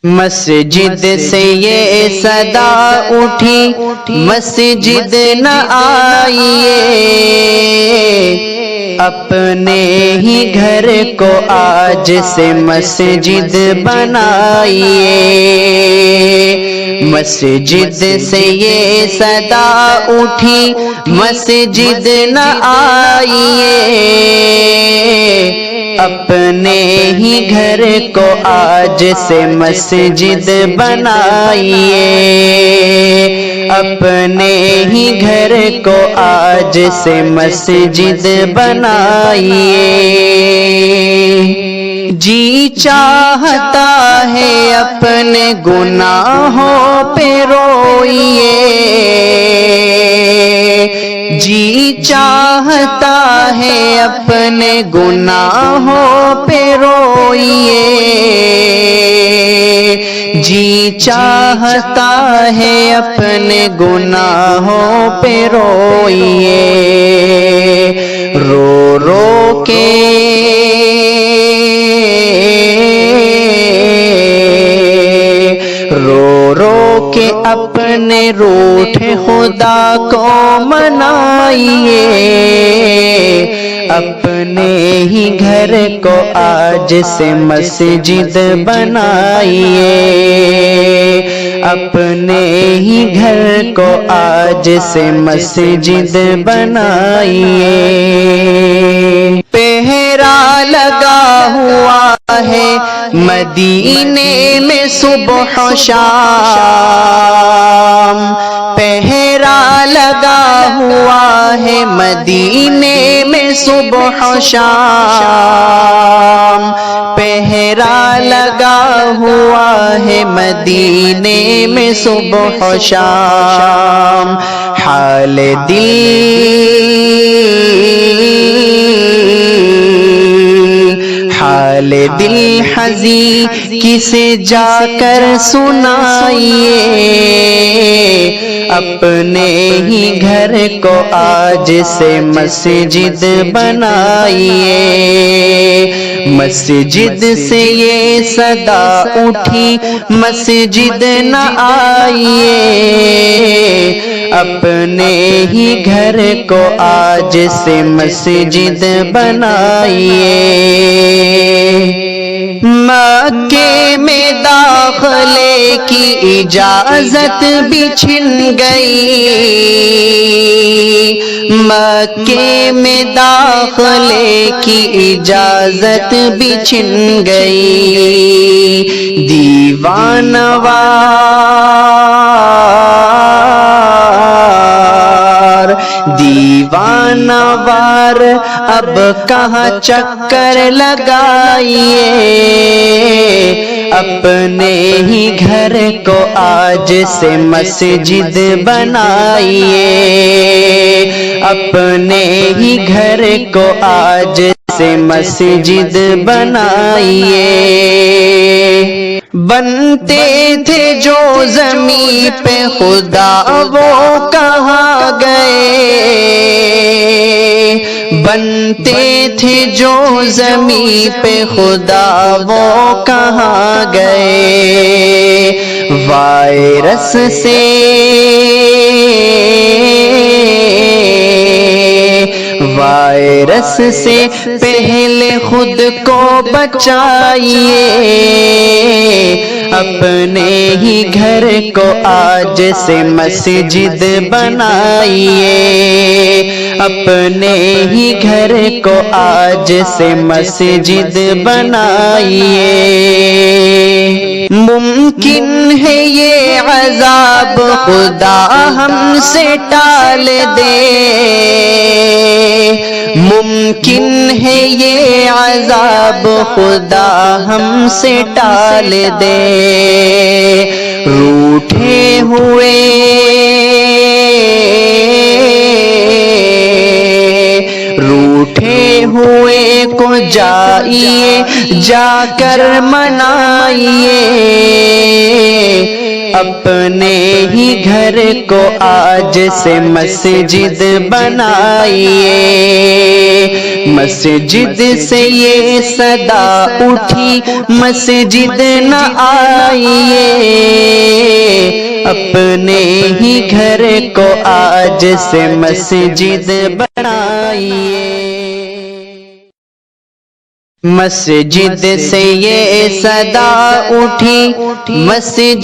مسجد سے یہ صدا اٹھی مسجد نہ آئیے، اپنے ہی گھر کو آج سے مسجد بنائیے۔ مسجد سے یہ صدا اٹھی مسجد نہ آئیے، اپنے ہی گھر کو آج سے مسجد بنائیے، اپنے ہی گھر کو آج سے مسجد بنائیے۔ جی چاہتا ہے اپنے گناہوں پہ روئیے، جی چاہتا ہے اپنے گناہوں پہ روئیے، جی چاہتا ہے اپنے گناہوں پہ روئیے۔ رو رو کے اپنے روٹھ خدا کو منائیے، اپنے ہی گھر کو آج سے مسجد بنائیے، اپنے ہی گھر کو آج سے مسجد بنائیے۔ پہرا لگا ہوا ہے مدینے میں صبح و شام، پہرا لگا ہوا ہے مدینے میں صبح و شام، پہرا لگا ہوا ہے مدینے میں صبح و شام۔ حال دل حزین کسے جا کر سنائیے، اپنے ہی گھر کو آج سے مسجد بنائیے۔ مسجد سے یہ صدا اٹھی مسجد نہ آئیے، اپنے ہی گھر کو آج سے مسجد بنائیے۔ مکے میں داخلے کی اجازت بھی چھن گئی، مکے میں داخلے کی اجازت بھی چھن گئی۔ دیوان وار اب کہاں چکر لگائیے، اپنے ہی گھر کو آج سے مسجد بنائیے، اپنے ہی گھر کو آج سے مسجد بنائیے۔ بنتے تھے جو زمین پہ خدا وہ کہاں گئے، بنتے تھے جو زمین پہ خدا وہ کہاں گئے۔ وائرس سے پہلے خود کو بچائیے، اپنے ہی گھر کو آج سے مسجد بنائیے، اپنے ہی گھر کو آج سے مسجد بنائیے۔ ممکن ہے یہ عذاب خدا ہم سے ٹال دے، ممکن ہے یہ عذاب خدا ہم سے ٹال دے۔ روٹھے ہوئے کو جائیے جا کر منائیے، اپنے ہی گھر کو آج سے مسجد بنائیے، مسجد سے یہ صدا اٹھی مسجد نہ آئیے، اپنے ہی گھر کو آج سے مسجد بنائیے، مسجد سے یہ صدا اٹھی مسجد